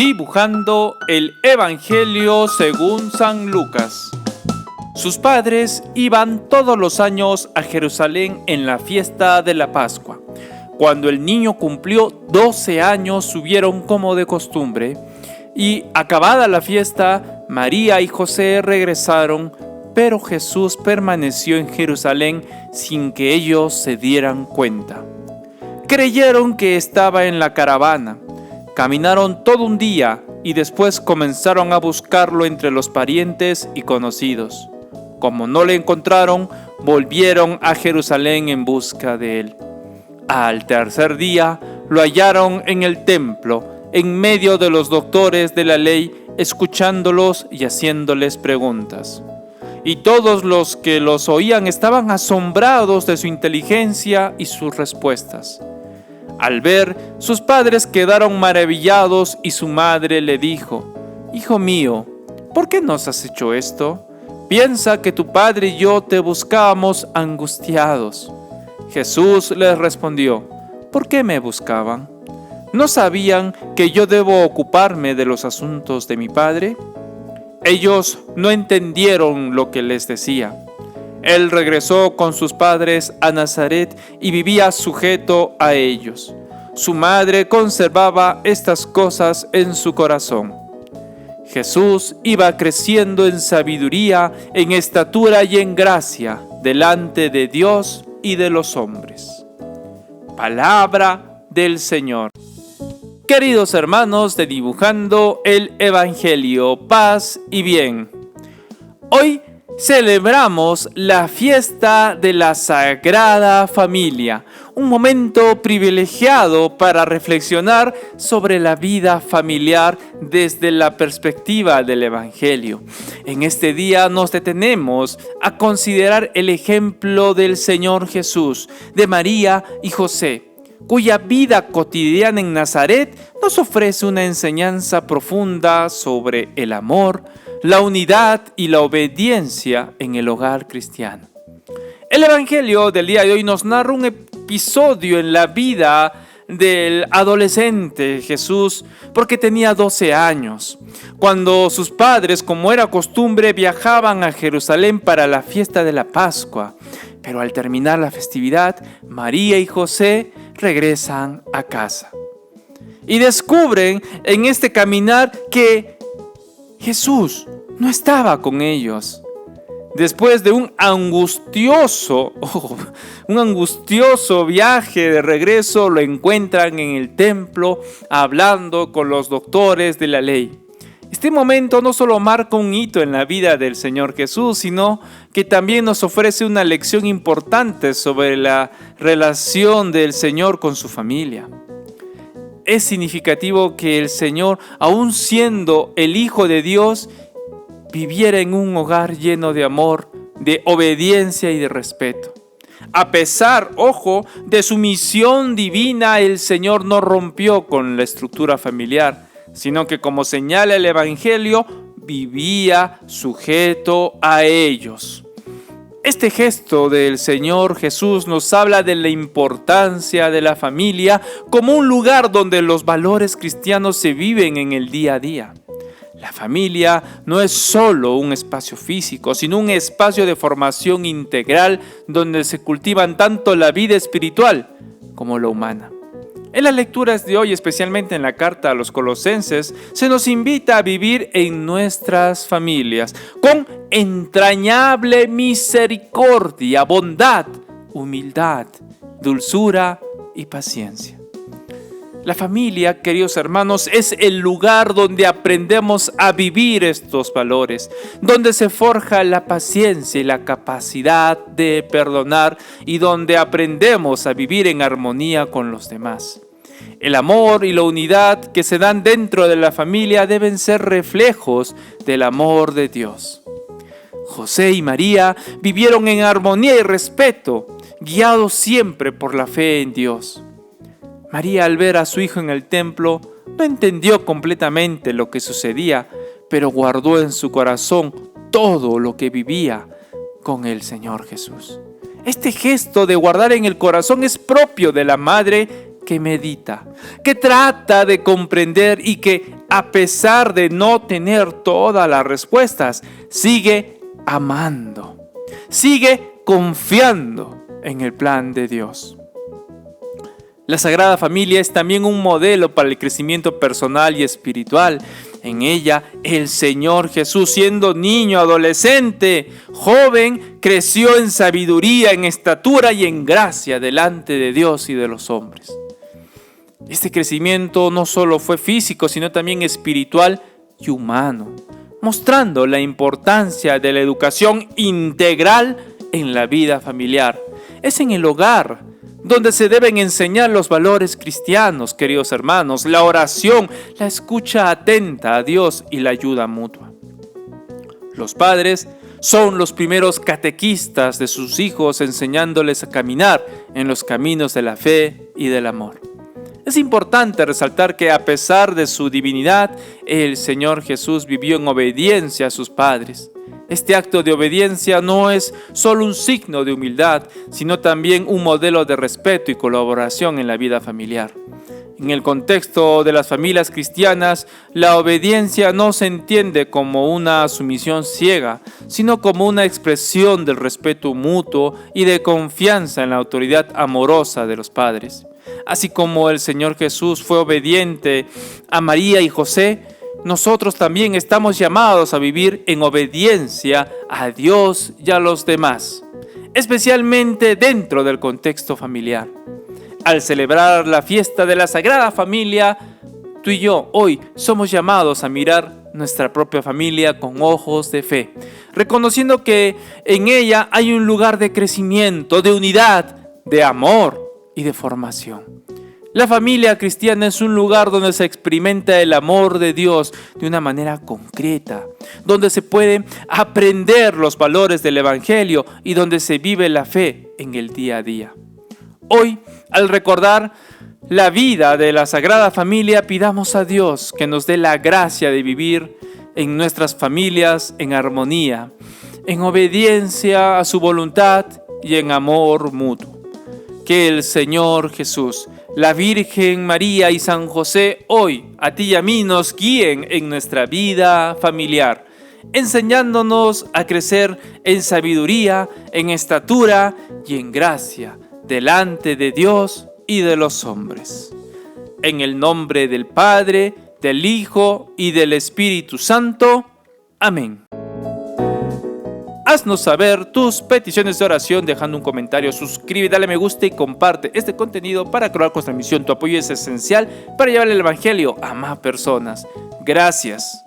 Dibujando el Evangelio según San Lucas. Sus padres iban todos los años a Jerusalén en la fiesta de la Pascua. Cuando el niño cumplió 12 años, subieron como de costumbre, y acabada la fiesta, María y José regresaron, pero Jesús permaneció en Jerusalén sin que ellos se dieran cuenta. Creyeron que estaba en la caravana. Caminaron todo un día y después comenzaron a buscarlo entre los parientes y conocidos. Como no le encontraron, volvieron a Jerusalén en busca de él. Al tercer día lo hallaron en el templo, en medio de los doctores de la ley, escuchándolos y haciéndoles preguntas. Y todos los que los oían estaban asombrados de su inteligencia y sus respuestas. Al ver, sus padres quedaron maravillados y su madre le dijo: «Hijo mío, ¿por qué nos has hecho esto? Piensa que tu padre y yo te buscábamos angustiados». Jesús les respondió: «¿Por qué me buscaban? ¿No sabían que yo debo ocuparme de los asuntos de mi padre?». Ellos no entendieron lo que les decía. Él regresó con sus padres a Nazaret y vivía sujeto a ellos. Su madre conservaba estas cosas en su corazón. Jesús iba creciendo en sabiduría, en estatura y en gracia, delante de Dios y de los hombres. Palabra del Señor. Queridos hermanos de Dibujando el Evangelio, paz y bien. Hoy celebramos la fiesta de la Sagrada Familia, un momento privilegiado para reflexionar sobre la vida familiar desde la perspectiva del Evangelio. En este día nos detenemos a considerar el ejemplo del Señor Jesús, de María y José, cuya vida cotidiana en Nazaret nos ofrece una enseñanza profunda sobre el amor, la unidad y la obediencia en el hogar cristiano. El Evangelio del día de hoy nos narra un episodio en la vida del adolescente Jesús, porque tenía 12 años, cuando sus padres, como era costumbre, viajaban a Jerusalén para la fiesta de la Pascua. Pero al terminar la festividad, María y José regresan a casa y descubren en este caminar que Jesús no estaba con ellos. Después de un angustioso viaje de regreso, lo encuentran en el templo hablando con los doctores de la ley. Este momento no solo marca un hito en la vida del Señor Jesús, sino que también nos ofrece una lección importante sobre la relación del Señor con su familia. Es significativo que el Señor, aun siendo el Hijo de Dios, viviera en un hogar lleno de amor, de obediencia y de respeto. A pesar, de su misión divina, el Señor no rompió con la estructura familiar, sino que, como señala el Evangelio, vivía sujeto a ellos. Este gesto del Señor Jesús nos habla de la importancia de la familia como un lugar donde los valores cristianos se viven en el día a día. La familia no es solo un espacio físico, sino un espacio de formación integral donde se cultivan tanto la vida espiritual como la humana. En las lecturas de hoy, especialmente en la carta a los Colosenses, se nos invita a vivir en nuestras familias con entrañable misericordia, bondad, humildad, dulzura y paciencia. La familia, queridos hermanos, es el lugar donde aprendemos a vivir estos valores, donde se forja la paciencia y la capacidad de perdonar y donde aprendemos a vivir en armonía con los demás. El amor y la unidad que se dan dentro de la familia deben ser reflejos del amor de Dios. José y María vivieron en armonía y respeto, guiados siempre por la fe en Dios. María, al ver a su hijo en el templo, no entendió completamente lo que sucedía, pero guardó en su corazón todo lo que vivía con el Señor Jesús. Este gesto de guardar en el corazón es propio de la madre que medita, que trata de comprender y que a pesar de no tener todas las respuestas, sigue amando, sigue confiando en el plan de Dios. La Sagrada Familia es también un modelo para el crecimiento personal y espiritual. En ella, el Señor Jesús, siendo niño, adolescente, joven, creció en sabiduría, en estatura y en gracia delante de Dios y de los hombres. Este crecimiento no solo fue físico, sino también espiritual y humano, mostrando la importancia de la educación integral en la vida familiar. Es en el hogar donde se deben enseñar los valores cristianos, queridos hermanos, la oración, la escucha atenta a Dios y la ayuda mutua. Los padres son los primeros catequistas de sus hijos, enseñándoles a caminar en los caminos de la fe y del amor. Es importante resaltar que a pesar de su divinidad, el Señor Jesús vivió en obediencia a sus padres. Este acto de obediencia no es solo un signo de humildad, sino también un modelo de respeto y colaboración en la vida familiar. En el contexto de las familias cristianas, la obediencia no se entiende como una sumisión ciega, sino como una expresión del respeto mutuo y de confianza en la autoridad amorosa de los padres. Así como el Señor Jesús fue obediente a María y José, nosotros también estamos llamados a vivir en obediencia a Dios y a los demás, especialmente dentro del contexto familiar. Al celebrar la fiesta de la Sagrada Familia, tú y yo hoy somos llamados a mirar nuestra propia familia con ojos de fe, reconociendo que en ella hay un lugar de crecimiento, de unidad, de amor y de formación. La familia cristiana es un lugar donde se experimenta el amor de Dios de una manera concreta, donde se pueden aprender los valores del Evangelio y donde se vive la fe en el día a día. Hoy, al recordar la vida de la Sagrada Familia, pidamos a Dios que nos dé la gracia de vivir en nuestras familias en armonía, en obediencia a su voluntad y en amor mutuo. Que el Señor Jesús, la Virgen María y San José hoy a ti y a mí nos guíen en nuestra vida familiar, enseñándonos a crecer en sabiduría, en estatura y en gracia delante de Dios y de los hombres. En el nombre del Padre, del Hijo y del Espíritu Santo. Amén. Haznos saber tus peticiones de oración dejando un comentario, suscríbete, dale me gusta y comparte este contenido para crear con transmisión. Tu apoyo es esencial para llevar el Evangelio a más personas. Gracias.